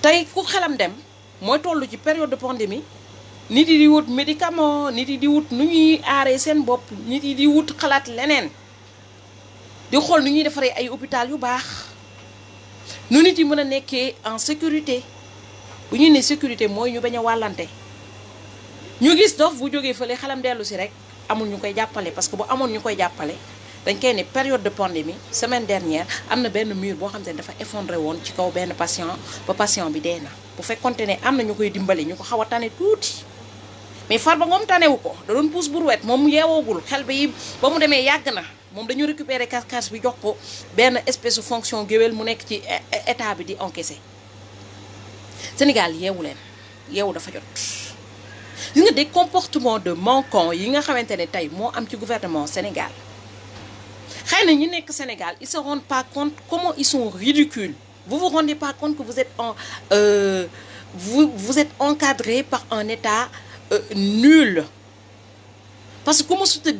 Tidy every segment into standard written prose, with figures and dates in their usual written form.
tey ku xelam dem mooy toll ci période de pandémie nit yi di wut médicament nit yi di wut nu ñuy aaree seen bopp nit yi di wut xalaat leneen di xool nu ñuy defaree ay hôpital yu baax nu nit yi mën a nekkee en sécurité bu ñuy ne sécurité mooy ñu bañ a wàllante ñu gis dof bu jógee fële xelam dellu si rek amul ñu koy jàppale parce que bu amoon ñu koy jàppale dañ koy ne période de pandémie semaine dernière am na benn mur boo xam te ne dafa effondré woon ci kaw benn patient ba patient bi dee na bu fekkonte ne am na ñu koy dimbali ñu ko xaw a tane tuuti mais Farba Ngom tanewu ko da doon pousse brouette moom yeewoogul xel bi ba mu demee yàgg na moom dañu récupérer cache bi jox ko benn espèce de fonction géwél mu nekk ci état bi di encaisser Sénégal yeewu leen yeewu dafa jot gis nga des comportements de manquants yi nga xamante ne tey moo am ci gouvernement Sénégal xëy na ñi nekk Sénégal ils se rendent pas compte comment ils sont ridicules vous vous rendez pas compte que vous êtes vous êtes encadré par un état nul parce que comme sut a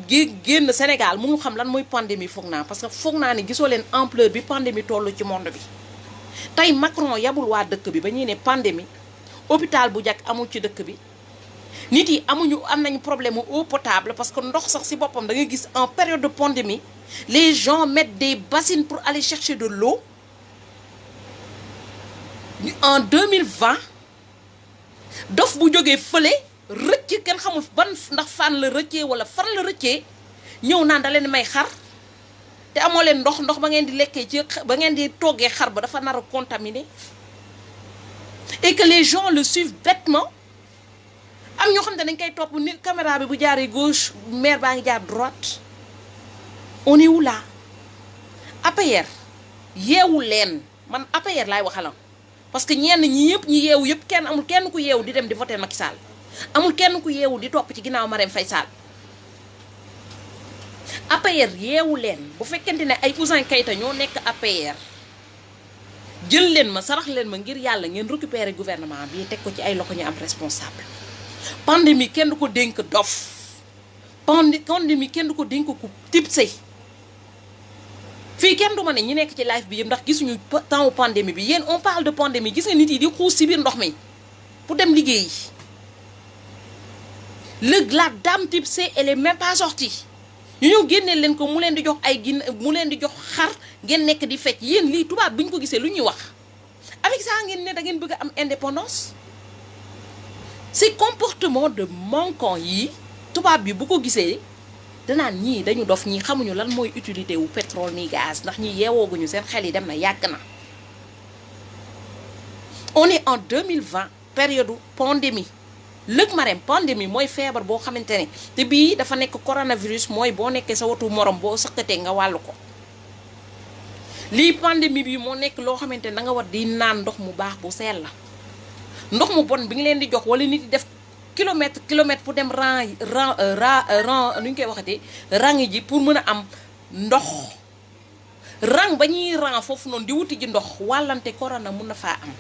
génn Sénégal mënu xam lan mooy pandémie foog naa parce que foog naa ne gisoo leen ampleur bi pandémie toll ci monde bi tey Macron yabul waa dëkk bi ba ñuy ne pandémie hôpital bu jag amul ci dëkk bi nit yi am nañu problème eau potable parce que ndox sax ci boppam da nga gis en période de pandémie les gens mettent des bassines pour aller chercher de l'eau en 2020 dof bu jógee fële rëcc kenn xamul ban ndax fan la rëccee wala fan la rëccee ñëw naan da leen may xar te amoo leen ndox ba ngeen di lekkee ci ba ngeen di toggee xar ba dafa nar a contaminé et que les gens le suivent bêtement am ñoo xam ne dañ koy topp ni caméra bi bu jaaree gauche maire baa ngi jaar droite on est où là APR yeewu leen man APR laay waxalam parce que ñenn ñi yëpp ñi yeewu yëpp kenn amul kenn ku yeewu di dem di voter Macky Sall amul kenn ku yeewu di topp ci ginnaaw Marème Faye Sall APR yeewu leen bu fekkente ne ay Ouzin Keïta ñoo nekk APR jël leen ma sarax leen ma ngir yàlla ngeen récupérer gouvernement bi teg ko ci ay loxo ñu am responsable pandémie kenn du ko dénk dof pandémie kenn du ko dénk ku tipsé fii kenn du ma ne ñi nekk ci live bi yëpp ndax gisuñu temps pandémie bi yéen on parle de pandémie gis nga nit yi di xuus ci biir ndox mi pour dem liggéeyi la dame tipsé elle est même pas sortie ñu ñëw génneel leen ko mu leen di jox ay mu leen di jox xar ngeen nekk di fecc yéen lii tubaab bi ñu ko gisee lu ñuy wax avec ça ngeen ne da ngeen bëgg a am indépendance ces comportements de manquant yi tubaab bi bu ko gisee danaan ñii dañu dof ñii xamuñu lan mooy utilité wu pétrole ni gaz ndax ñi yeewooguñu seen xel yi dem na yàgg na on est en 2020 période pandémie lëg Marème pandémie mooy feebar boo xamante ne te bii dafa nekk coronavirus mooy boo nekkee sa watu morom boo sëqatee nga wàllu ko lii pandémie bi moo nekk loo xamante ne da nga war di naan ndox mu baax bu sell la ndox mu bon bi nga leen di jox wala nit di def kilomètre pour dem rang nu ñu koy waxatee rang ji pour mën a am ndox rang ba ñuy rang foofu noonu di wuti ji ndox wàllante corona mun na faa am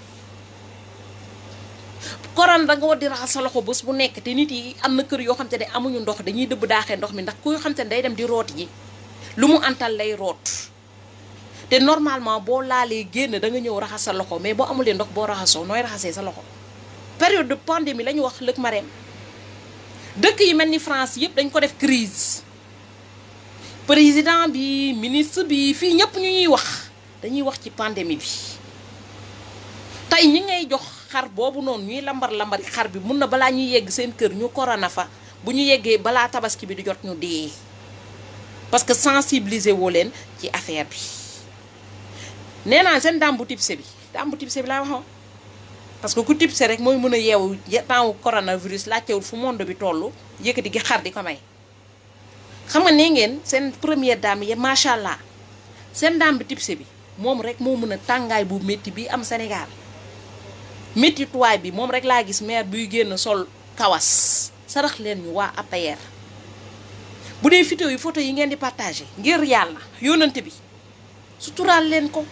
corona da nga war di raxas sa loxo bés bu nekk te nit yi am na kër yoo xam te ne amuñu ndox dañuy dëbb daaxee ndox mi ndax ku xam te ne day dem di root ji lu mu antal lay root te normalement boo laalee génn da nga ñëw raxas sa loxo mais boo amulee ndox boo raxasoo nooy raxasee sa loxo période de pandémie la ñu wax lëg Marème dëkk yi mel ni France yëpp dañ ko def crise président bi ministre bi fii ñëpp ñu ñuy wax dañuy wax ci pandémie bi tey ñi ngay jox xar boobu noonu ñuy lambari xar bi mun na balaa ñuy yegg seen kër ñu corona fa bu ñu yeggee balaa tabaski bi di jot ñu dee parce que sensibiliser woo leen ci affaire bi nee naa seen dambu tipsé bi laa waxoon parce que ku tipsé rek mooy mën a yeewu temps coronavirus laajtewul fu monde bi toll yëkkati gi xar di ko may xam nga ne ngeen seen première dame yi macha allah seen dame bi tipsé bi moom rek moo mën a tàngaay bu métti bi am Sénégal métti tuwaay bi moom rek laa gis maire buy génn sol kawas sarax leen ñu waa APR bu dee photo yi ngeen di partagé ngir yàlla yónnante bi suturaal leen ko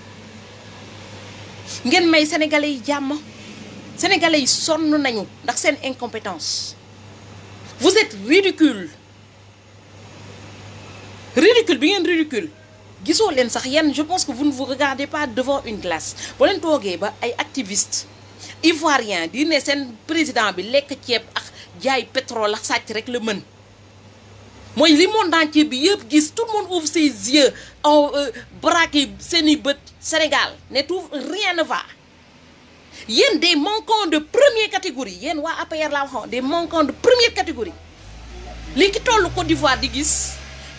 ngeen may sénégalais yi jàmm sénégalais yi sonn nañu ndax seen incompétence vous êtes ridicule bi ngeen ridicule gisoo leen sax yenn je pense que vous ne vous regardez pas devant une glace boo leen toogee ba ay activistes ivoirien di ne seen président bi lekk ceeb ak jaay pétrole ak sàcc rek la mën mooy li monde entier bi yëpp gis tout le monde ouvre ses yeux en braqué seeni bët Sénégal ne tout rien ne va yéen des manquants de première catégorie yéen waa APR laa waxoon des manquants de première catégorie li ki tollu Côte d'Ivoire di gis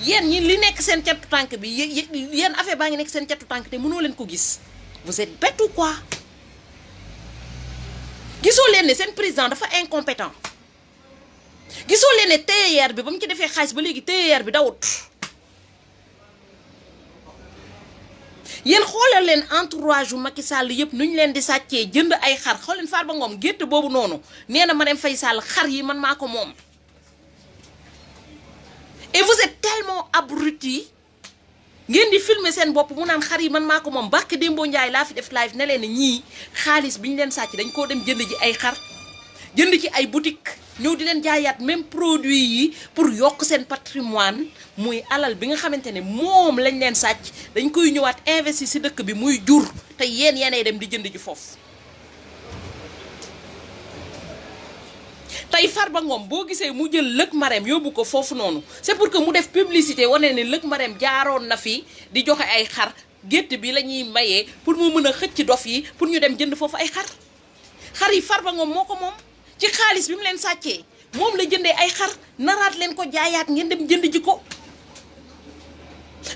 yéen ñi li nekk seen cattu tànk bi yéen affaire baa ngi nekk seen cattu tànk te mënoo leen ko gis vous êtes bête ou quoi gisoo leen ne seen président dafa incompétent gisoo leen ne TER bi ba mu ci defee xaalis ba léegi TER bi dawut yéen xoolal leen entourage u Macky Sall yëpp nu ñu leen di sàccee jënd ay xar xool leen Farba Ngom gétt boobu noonu nee na Marème Faye Sall xar yi man maa ko moom et vous êtes tellement abrutis ngeen di filmer seen bopp mu naan xar yi man maa ko moom barke Dembo Ndiaye laa fi def live ne leen ñii xaalis bi ñu leen sàcc dañ koo dem jënd ji ay xar jënd ci ay boutique ñëw di leen jaayaat même produit yi pour yokk seen patrimoine muy alal bi nga xamante ne moom lañ leen sàcc dañ koy ñëwaat investir ci dëkk bi muy jur te yéenay dem di jënd ji foofu. tey Farba Ngom boo gisee mu jël lëg Marème yóbbu ko foofu noonu c'est pour que mu def publicité wane ne lëg Marème jaaroon na fi di joxe ay xar gétt bi la ñuy mayee pour mu mën a xëcc dof yi pour ñu dem jënd foofu ay xar yi Farba Ngom moo ko moom. ci xaalis bi mu leen sàccee moom la jëndee ay xar naraat leen ko jaayaat ngeen dem jënd ji ko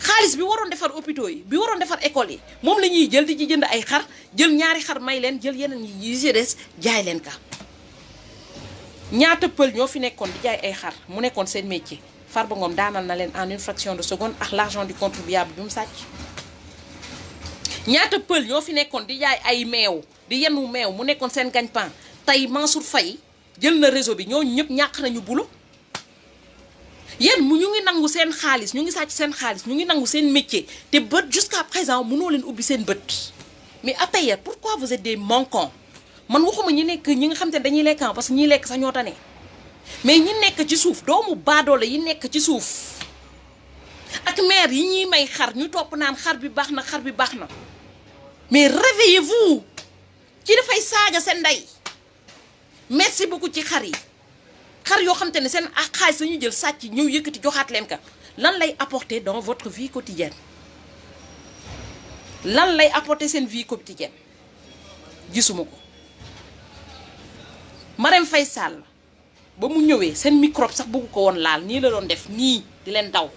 xaalis bi waroon defar hôpitaux yi bi waroon defar école yi moom la ñuy jël di ci jënd ay xar jël ñaari xar may leen jël yeneen yi ci des jaay leen ka ñaata pël ñoo fi nekkoon di jaay ay xar mu nekkoon seen métier Farba Ngom daanal na leen en une fraction de seconde ak l'argent du contribuable bi mu sàcc ñaata pël ñoo fi nekkoon di jaay ay meew di yenu meew mu nekkoon seen gagne-pain tey Mansour Faye jël na réseau bi ñooñu ñëpp ñàkk nañu bulo yéen ñu ngi nangu seen xaalis ñu ngi sàcc seen xaalis ñu ngi nangu seen métier te bët jusqu'à présent mënoo leen ubbi seen bët mais APR pourquoi vous êtes des manquants man waxuma ñi nekk ñi nga xam te ne dañuy lekk parce que ñiy lekk sax ñoo tane mais ñi nekk ci suuf doomu baadoole yi nekk ci suuf ak maire yi ñuy may xar ñu topp naan xar bi baax na xar bi baax na mais réveillez-vous ci dafay saaga seen ndey. merci beaucoup ci xar yi xar yoo xam te ne seen ak xaalis lañu jël sàcc ñëw yëkkati joxaat leen ka lan lay apporter dans votre vie quotidienne lan lay apporter seen vie quotidienne gisuma ko Marème Faye Sall ba mu ñëwee seen microbe sax bëggu ko woon laal nii la doon def nii di leen daw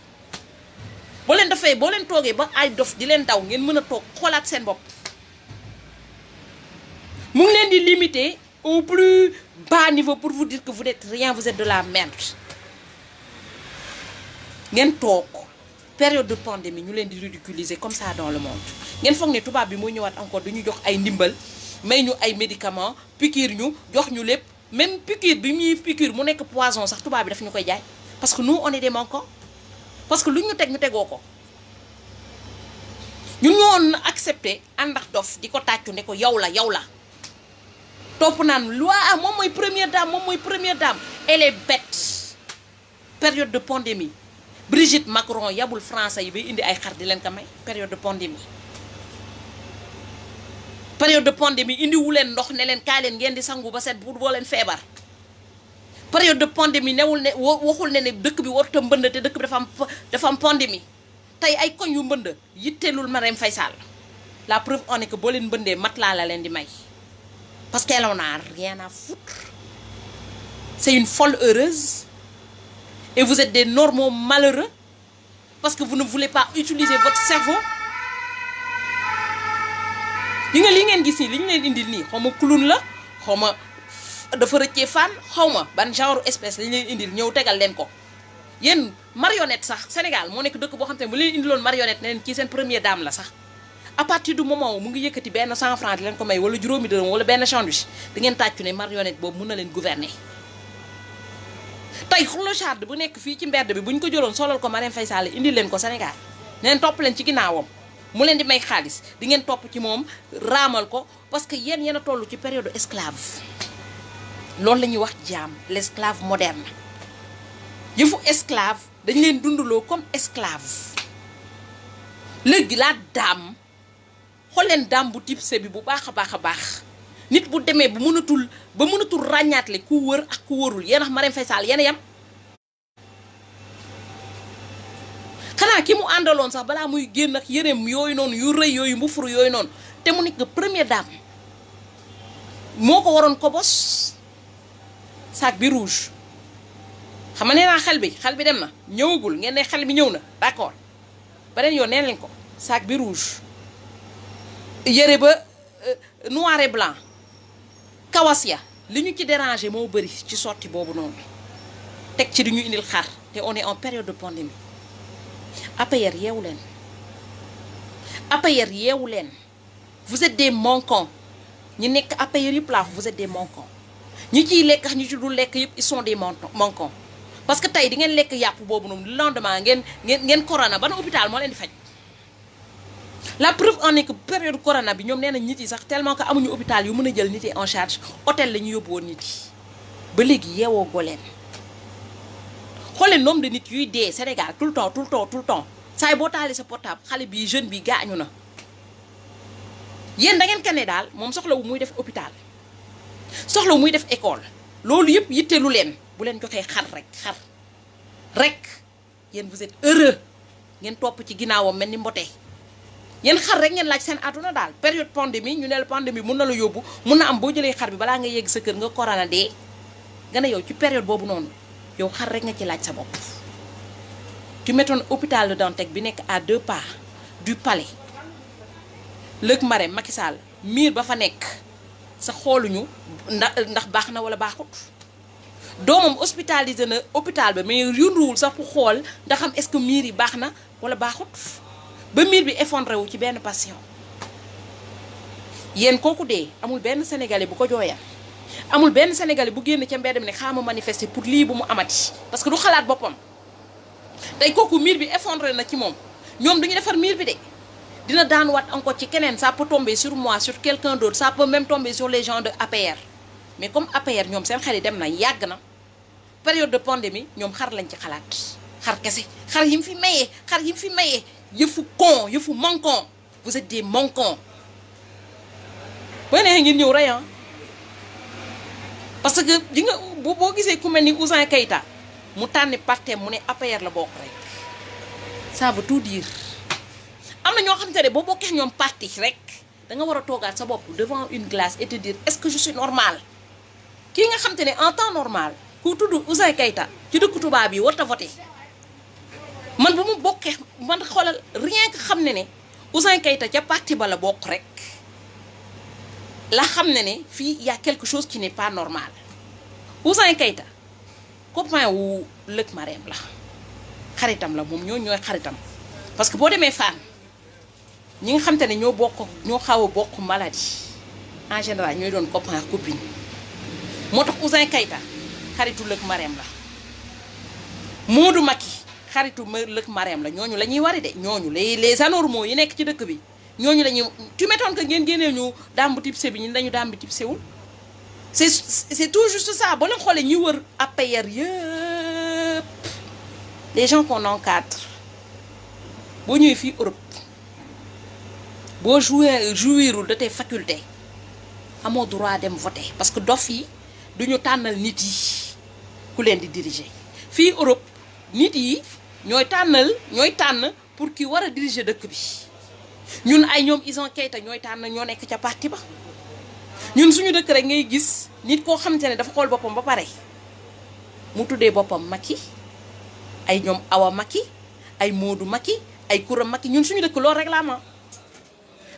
boo leen defee boo leen toogee ba ay dof di leen daw ngeen mën a toog xoolaat seen bopp mu ngi leen di limiter au plus bas niveau pour vous dire que vous n'êtes rien vous êtes de la merde ngeen toog période de pandémie ñu leen di ridiculiser comme ça dans le monde ngeen foog ne tubaab bi mooy ñëwaat encore duñu jox ay ndimbal may ñu ay médicaments piqûre ñu jox ñu lépp même piqûre bi ñuy piqûre mu nekk poison sax tubaab bi daf ñu koy jaay parce que nous on est des manquants parce que lu ñu teg ñu tegoo ko ñun ñoo accepté àndax dof di ko tàccu ne ko yow la topp naan loi moom mooy première dame elle est bête période de pandémie Brigitte Macron yabul français yi bay indi ay xar di leen ko may période de pandémie indi wu leen ndox ne leen kaay leen ngeen di sangu ba set bu boo leen feebar période de pandémie newul ne waxul ne dëkk bi warut a mbënd te dëkk bi dafa am pandémie tey ay koñ yu mbënd yitteelul Marème Faye Sall la preuve en est que boo leen mbëndee matelas la leen di may parce qu'elle en a rien à foutre c'est une folle heureuse et vous êtes des normaux malheureux parce que vous ne voulez pas utiliser votre cerveau li ngeen gis nii li ñu leen indil nii xaw ma clown la xaw ma dafa rëccee fan xaw ma ban genre espèce lañ leen indil ñëw tegal leen ko yéen marionnette sax Sénégal moo nekk dëkk boo xam te ne bu leen indiloon marionnette ne leen kii seen première dame la sax à partir du moment où mu ngi yëkkati benn 100 francs di leen ko may wala juróomi dërëm wala benn sandwich di ngeen tàccu ne marionnette boobu mën na leen gouverner tey clochard bu nekk fii ci mbedd bi bu ñu ko jëloon solal ko Marème Faye Sall indil leen ko Sénégal ne leen topp leen ci ginnaawam mu leen di may xaalis di ngeen topp ci moom raamal ko parce que yéen a toll ci période esclave loolu la ñuy wax jaam l'esclave moderne yëfu esclave dañ leen dundaloo comme esclave léegi la dame xool leen dame bu type C bi bu baax a baax nit bu demee ba mënatul ràññaatle ku wër ak ku wërul yéen ax Marème Faye Sall yéen a yem xanaa ki mu àndaloon sax balaa muy génn ak yëreem yooyu noonu yu rëy yooyu mbufuru yooyu noonu te mu nekk première dame moo ko waroon ko bos sac bi rouge xam nga nee naa xel bi dem na ñëwagul ngeen ne xel bi ñëw na d'accord beneen yoon nee leen ko sac bi rouge yëre ba noir et blanc kawas ya li ñu ci déranger moo bëri ci sortie boobu noonu teg ci di ñu indil xar te on est en période de pandémie APR yeewu leen APR yeewu leen vous êtes des manquants ñi nekk APR yëpp laa vous êtes des manquants ñi ciy lekk ak ñi ci dul lekk yëpp ils sont des manquants parce que tey di ngeen lekk yàpp boobu noonu le lendemain ngeen corona ban hôpital moo leen di faj la preuve en est que période corona bi ñoom nee nañ nit yi sax tellement que amuñu hôpital yu mën a jël nit yi en charge hôtel la ñu yóbbu woon nit yi ba léegi yeewoo goo leen xool leen nombre de nit yuy dee Sénégal tout le temps saa yi boo taalee sa portable xale bi jeune bi gaañu na yéen da ngeen kane daal moom soxlawu muy def hôpital soxlawu muy def école loolu yëpp yitteelu leen bu leen joxee xar rek yéen vous êtes heureux ngeen topp ci ginnaawam mel ni mbote yéen xar rek ngeen laaj seen àdduna daal période pandémie ñu ne la pandémie mun na la yóbbu mun na am boo jëlee xar bi balaa nga yegg sa kër nga corona dee nga ne yow ci période boobu noonu yow xar rek nga ci laaj sa bopp. tu mettoon hôpital de Dantec bi nekk à 2 pas du palais lëg Marème Macky Sall miir ba fa nekk sa xooluñu ndax baax na wala baaxut doomam hospitalisé na hôpital ba mais yunduwul sax pour xool ndax xam est-ce que miir yi baax na wala baaxut ba miir bi effondré wu ci benn patient yéen kooku dee amul benn sénégalais bu ko jooyal amul benn sénégalais bu génn ca mbedd mi ne xaama manifester pour lii bu mu amati parce que du xalaat boppam tey kooku miir bi effondré na ci moom ñoom duñu defar miir bi de dina daan waat encore ci keneen ça peut tomber sur moi sur quelqu'un d'autre ça peut même tomber sur les gens de APR mais comme APR ñoom seen xel yi dem na yàgg na période de pandémie ñoom xar lañ ci xalaat xar kese xar yi mu fi mayee yëfu con yëfu manquant vous êtes des manquants boo neexee ngeen ñëw rey parce que di nga boo gisee ku mel ni Ouzin Keïta mu tànni partem mu ne APR la bokk rek ça veut tout dire am na ñoo xamante ne boo bokkee ñoom parti rek da nga war a toogaat sa bopp devant une glace et te dire est-ce que je suis normal kii nga xamante ne en temps normal ku tudd Ouzin Keïta ci dëkk tubaab yi warta voté man bu mu bokkee man xoolal rien que xam ne Ouzin Keïta ca parti ba la bokk rek la xam ne fii y a quelque chose qui n'est pas normal Ouzin Keïta copain wu lëg Marème la xaritam la moom ñooy xaritam parce que boo demee Fann ñi nga xamante ne ñoo xaw a bokk maladie en général ñooy doon copain copine moo tax Ouzin Keïta xaritu lëg Marème la Modou Macky xaritu lëg Marème la ñooñu la ñuy wari de ñooñu les anormaux yi nekk ci dëkk bi ñooñu la ñuy tu m'étonnes que ngeen génnee ñu dàmbu tipsé bi ñun dañu dàmbu tipsé wul c'est tout juste ça boo leen xoolee ñi wër APR yëpp les gens qu'on encadre boo ñëwee fii Europe boo jouirul de tes facultés amoo droit dem voter parce que dof yi duñu tànnal nit yi ku leen di diriger fii Europe nit yi ñooy tànn pour ki war a diriger dëkk bi ñun ay ñoom Ouzin Keïta ñooy tànn ñoo nekk ca parti ba ñun suñu dëkk rek ngay gis nit koo xamante ne dafa xool boppam ba pare mu tuddee boppam Macky ay ñoom Awa Macky ay Modou Macky ay Koura Macky ñun suñu dëkk loolu rek la am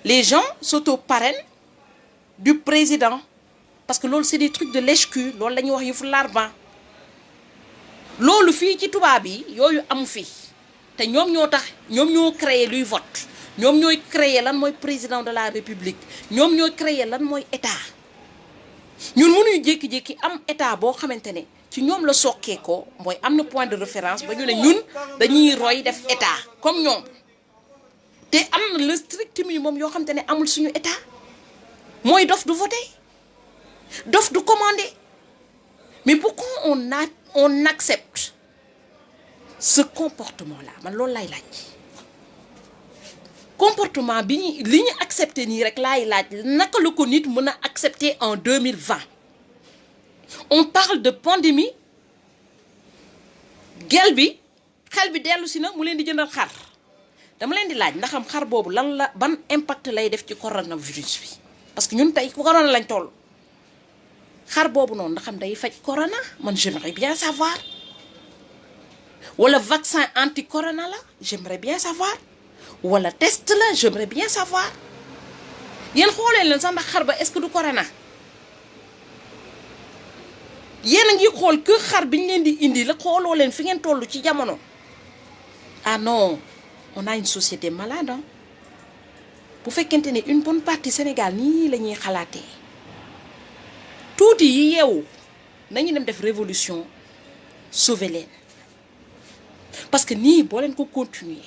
les gens s'auto-parrainent du président parce que loolu c'est des trucs de lèche-cul loolu la ñuy wax yëfu larban loolu fii ci tubaab yi yooyu amu fi te ñoom ñoo créer luy vote ñoom ñooy créer lan mooy président de la république ñoom ñooy créer lan mooy état ñun mënuñu jékki-jékki am état boo xamante ne ci ñoom la sokkee ko mooy am na point de référence ba ñu ne ñun dañuy roy def état comme ñoom te am na le strict minimum yoo xamante ne amul suñu état mooy dof du voter dof du commander mais pourquoi on accepte ce comportement là man loolu lay laaj comportement bi li ñu accepté nii rek laay laaj naka la ko nit mën a accepter en 2020 on parle de pandémie gel bi xel bi dellu si na mu leen di jëndal xar dama leen di laaj ndaxam xar boobu lan la ban impact lay def ci coronavirus bi parce que ñun tey corona lañ toll xar boobu noonu ndaxam day faj corona man j'aimerais bien savoir wala vaccin anti corona la j'aimerais bien savoir wala test la j'aimerais bien savoir yéen xoolee leen sax ndax xar ba est-ce que du corona yéen a ngi xool que xar bi ñu leen di indi la xooloo leen fi ngeen toll ci jamono ah non on a une société malade bu fekkente ne une bonne partie Sénégal nii la ñuy xalaatee tuuti yi yeewu nañu dem def révolution sauver leen parce que nii boo leen ko continuer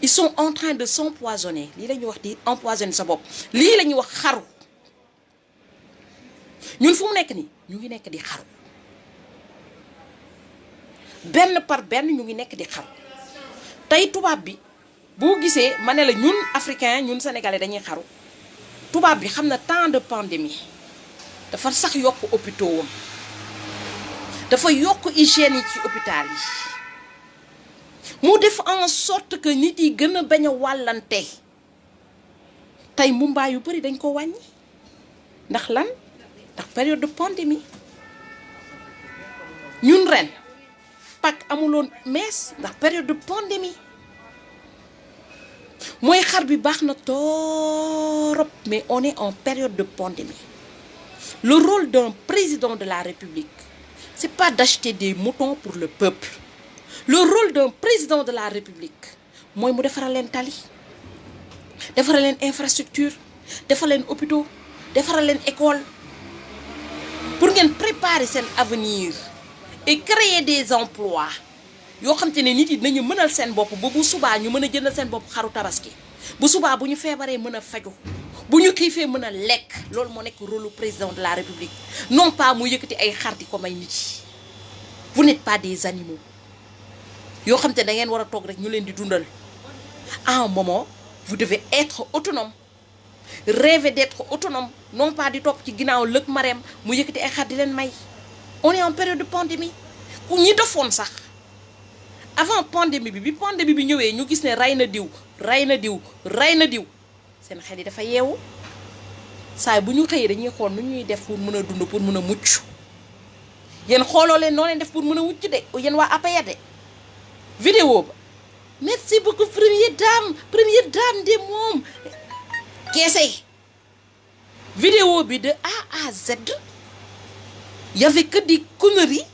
ils sont en train de s'empoisonner lii la ñuy wax di empoisonner sa bopp lii la ñuy wax xaru ñun fu mu nekk nii ñu ngi nekk di xaru benn par benn ñu ngi nekk di xaru tey tubaab bi boo gisee ma ne la ñun africain ñun sénégalais dañuy xaru tubaab bi xam na temps de pandémie dafa sax yokk hôpitaux wam dafa yokk hygiène yi ci hôpital yi mu def en sorte que nit yi gën a bañ a wàllante tey mumbaay yu bari dañ ko wàññi ndax lan ndax période de pandémie ñun ren Pâques amuloon mees ndax période de pandémie mooy xar bi baax na torop mais on est en période de pandémie le rôle d'un président de la République c'est pas d'acheter des moutons pour le peuple le rôle d'un président de la République mooy mu defaral leen tali defaral leen infrastructure defaral leen hôpitaux defaral leen école pour ngeen préparer seen avenir et créer des emplois yoo xam te ne nit yi dinañu mënal seen bopp ba bu subaa ñu mën a jëndal seen bopp xaru tabaski bu subaa bu ñu feebaree mën a faju bu ñu xiifee mën a lekk loolu moo nekk rôle du président de la République non pas mu yëkkati ay xar di ko may nit yi vous n'êtes pas des animaux yoo xam te da ngeen war a toog rek ñu leen di dundal à un moment vous devez être autonome rêver d'être autonome non pas di topp ci ginnaaw lëg mareem mu yëkkati ay xar di leen may on est en période de pandémie ku ñi defoon sax avant pandémie bi pandémie bi ñëwee ñu gis ne rey na diw seen xel yi dafa yeewu saay bu ñu xëyee dañuy xool nu ñuy def pour mën a dund pour mën a mucc yéen xooloo leen noo leen def pour mën a mucc de yéen waa APR de vidéo ba merci beaucoup première dame de moom keese vidéo bi de A à Z y avait que des conneries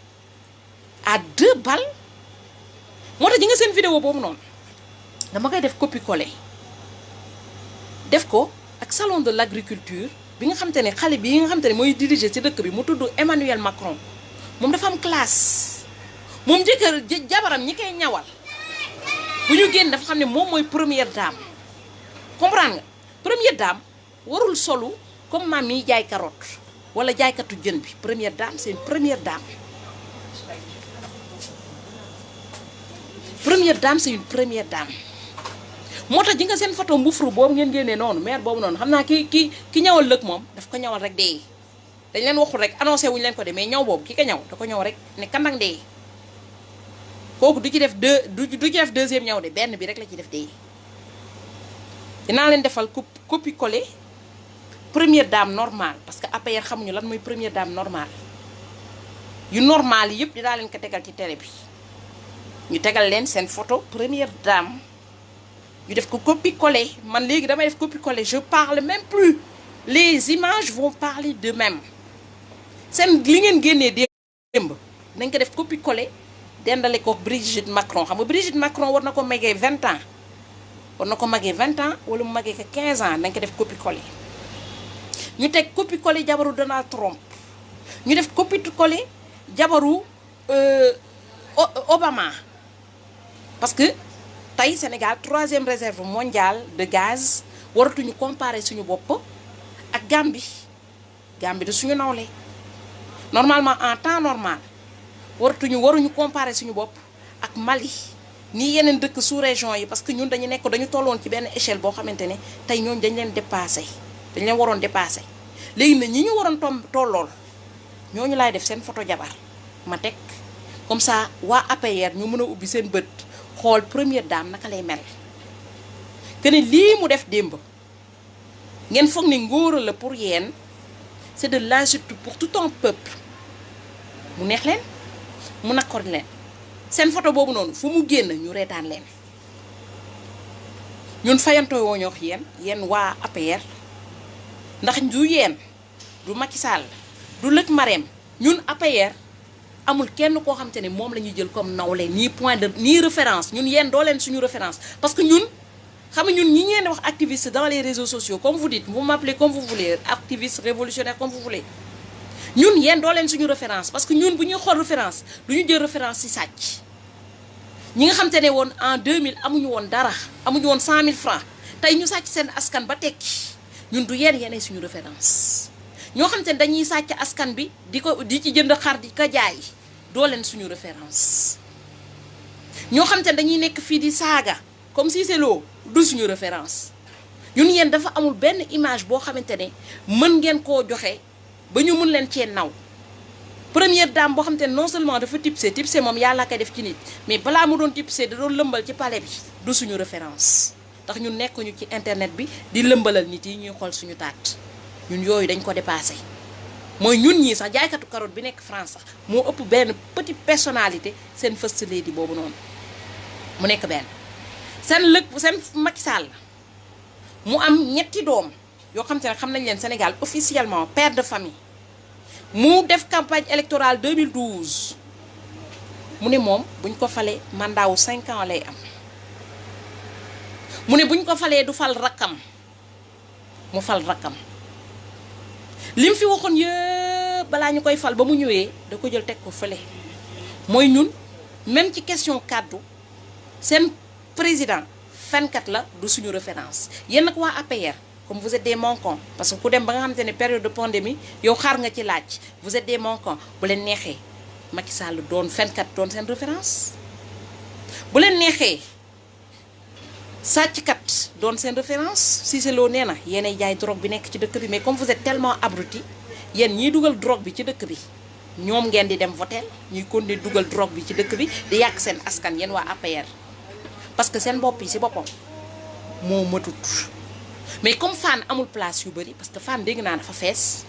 à 2 balles moo tax ji nga seen vidéo boobu noonu dama koy def copier-coller def ko ak salon de l'agriculture bi nga xamante ne xale bi nga xamante ne mooy diriger ci dëkk bi mu tudd Emmanuel Macron moom dafa am classe moom jëkkër jabaram ñi koy ñawal bu ñu génn dafa xam ne moom mooy première dame comprendre nga première dame warul solu comme maam yi jaay carotte wala jaaykatu jën bi première dame c'est une première dame moo tax ji nga seen photo mbufru boobu ngeen génnee noonu maire boobu noonu xam naa ki ñawal lëg moom daf ko ñawal rek dee dañ leen waxul rek annoncé wuñu leen ko de mais ñaw boobu ki ko ñaw da ko ñaw rek ne kandang dee kooku du ci def deuxième ñaw de benn bi rek la ci def dee dinaa leen defal copier-coller première dame normale parce que APR xamuñu lan mooy première dame normale yu normal yi yëpp dinaa leen ko tegal ci télé bi ñu tegal leen seen photo première dame ñu def ko copier-coller man léegi damay def copier-coller je parle même plus les images vont parler d'eux-mêmes seen li ngeen génnee démb nañ ko def copier-coller dendale ko Brigitte Macron xam nga Brigitte Macron war na ko magee 20 ans wala mu magee ko 15 ans nañ ko def copier-coller ñu teg copier-coller jabaru Donald Trump ñu def copier-coller jabaru Obama parce que tey Sénégal 3e réserve mondiale de gaz waratuñu comparer suñu bopp ak Gambie de suñu nawle normalement en temps normal waruñu comparer suñu bopp ak Mali nii yeneen dëkk sous région yi parce que ñun dañu tolloon ci benn échelle boo xamante ne tey ñooñu dañ leen dépassé dañ leen waroon dépassé léegi nag ñi ñu waroon tollool ñooñu laay def seen photo jabar ma teg comme ça waa APR ñu mën a ubbi seen bët xool première dame naka lay mel que ne lii mu def démb ngeen foog ni ngóora la pour yéen c'est de l'insulte pour tout un peuple mu neex leen mu nakkoor leen seen photo boobu noonu fu mu génn ñu reetaan leen ñun fayantoo woo ñoo yéen waa APR ndax du yéen du Macky Sall du Lëg Marème ñun APR amul kenn koo xam te ne moom la ñuy jël comme nawle nii point de nii référence ñun yéen doo leen suñu référence parce que ñun xam nga ñun ñi ngeen di wax activiste dans les réseaux sociaux comme vous dites vous m'appelez comme vous voulez activiste révolutionnaire comme vous voulez ñun yéen doo leen suñu référence parce que ñun bu ñuy xool référence du ñu jël référence ci sàcc ñi nga xam te ne woon en 2000 amuñu woon dara amuñu woon 100 000 francs tey ñu sàcc seen askan ba tekki ñun du yéenay suñu référence ñoo xam te ne dañuy sàcc askan bi di ci jënd xar di ko jaay doo leen suñu référence ñoo xam te ne dañuy nekk fii di saaga comme si c'est loo du suñu référence ñun yéen dafa amul benn image boo xamante ne mën ngeen koo joxe ba ñu mun leen cee naw première dame boo xamante ne non seulement dafa tipsé moom yàlla koy def ci nit mais balaa mu doon tipsé da doon lëmbal ci palais bi du suñu référence ndax ñun nekkuñu ci internet bi di lëmbalal nit yi ñuy xool suñu taat ñun yooyu dañ ko dépassé mooy ñun ñii sax jaaykatu carotte bi nekk France sax moo ëpp benn petite personnalité seen first lady boobu noonu mu nekk benn seen Macky Sall mu am ñetti doom yoo xam te ne xam nañ leen Sénégal officiellement père de famille mu def campagne électorale 2012 mu ne moom buñ ko falee mandat wu 5 ans lay am mu ne buñ ko falee du fal rakkam mu fal rakkam lim fi waxoon yëpp balaa ñu koy fal ba mu ñëwee da ko jël teg ko fële mooy ñun même ci question kàddu seen président fenkat la du suñu référence yéen nag waa APR comme vous êtes des manquants parce que ku dem ba nga xamante ne période de pandémie yow xaar nga ci laaj vous êtes des manquants bu leen neexee Macky Sall doon fenkat doon seen référence bu leen neexee sàcckat doon seen référence Cissé Lo nee na yéenay jaay drogue bi nekk ci dëkk bi mais comme vous êtes tellement abruti yéen ñiy dugal drogue bi ci dëkk bi ñoom ngeen di dem voter ñuy continuer dugal drogue bi ci dëkk bi di yàq seen askan yéen waa APR parce que seen bopp yi ci boppam moo matut mais comme Fann amul place yu bëri parce que Fann dégg naa dafa fees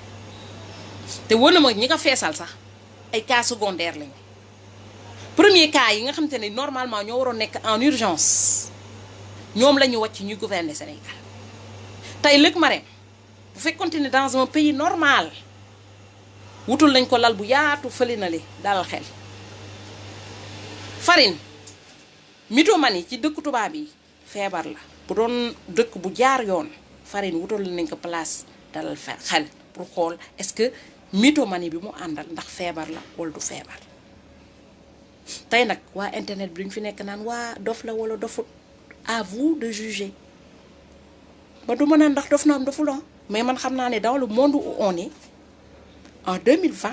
te wër na ma ñi nga feesal sax ay cas secondaire lañu premier cas yi nga xam te ne normalement ñoo waroon nekk en urgence ñoom la ñu wàcc ñuy gouverner Sénégal tey Lëg Marème bu fekkoon ne dans un pays normal wutul nañ ko lal bu yaatu fële na li dalal xel farine mythomanie ci dëkk tubaab yi feebar la bu doon dëkk bu jaar yoon farine wutal nañ ko place dalal xel pour xool est-ce que mythomanie bi mu àndal ndax feebar la wala du feebar tey nag waa internet bi duñ fi nekk naan waa dof la wala dofut à vous de juger ba du ma naan ndax dof na am dofuloo mais man xam naa ne dans le monde où on est en 2020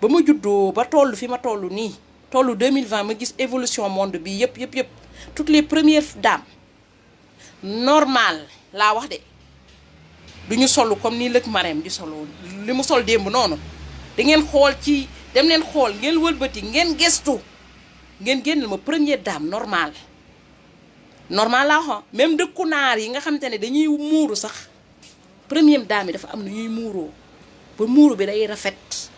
ba ma juddoo ba toll fi ma toll nii tollu 2020 ma gis évolution monde bi yëpp toutes les premières dames normal laa wax de duñu solu comme ni Lëg Marème di solo li mu sol démb noonu da ngeen xool ci dem leen xool ngeen wëlbati ngeen gestu ngeen génn ma première dame normal laa wax même dëkku naar yi nga xamante ne dañuy muuru sax première dame yi dafa am na ñuy muuroo ba muuru bi day rafet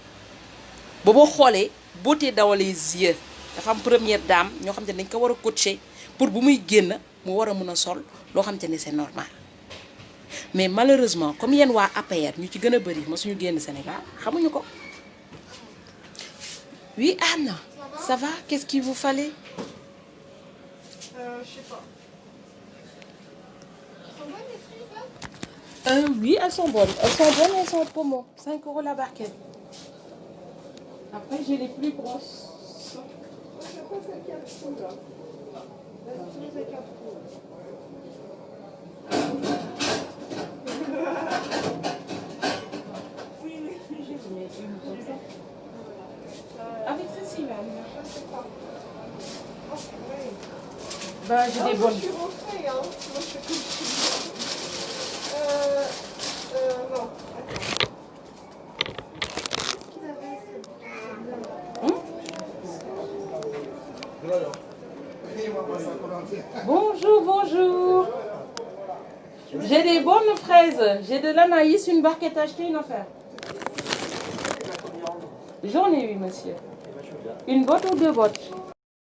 ba boo xoolee beauté dans les yeux dafa am première dame ñoo xamante ne dañ ko war a coacher pour bu muy génn mu war a mën a sol loo xamante ne c'est normal mais malheureusement comme yéen waa APR ñu ci gën a bëri ma suñu génn Sénégal xamuñu ko. Oui Anna, ça va? Qu'est-ce qu'il vous fallait? Je sais pas. Elles sont bonnes les frites là? Oui, elles sont bonnes. Elles sont bonnes et elles sont en promo. 5 € la barquette. Après, j'ai les plus grosses. C'est pas celle qui a le trou là. C'est celle qui a le trou. Oui, j'ai Avec ceci, là. Je sais pas. Oh, oui. Bah, j'ai des Moi, bonnes. je suis rentrée, hein. Moi, je fais que le suivi. Non. Bonjour, bonjour. J'ai des bonnes fraises. J'ai de l'anaïs, une barquette achetée, une offerte. J'en ai eu, monsieur. Une botte ou deux bottes?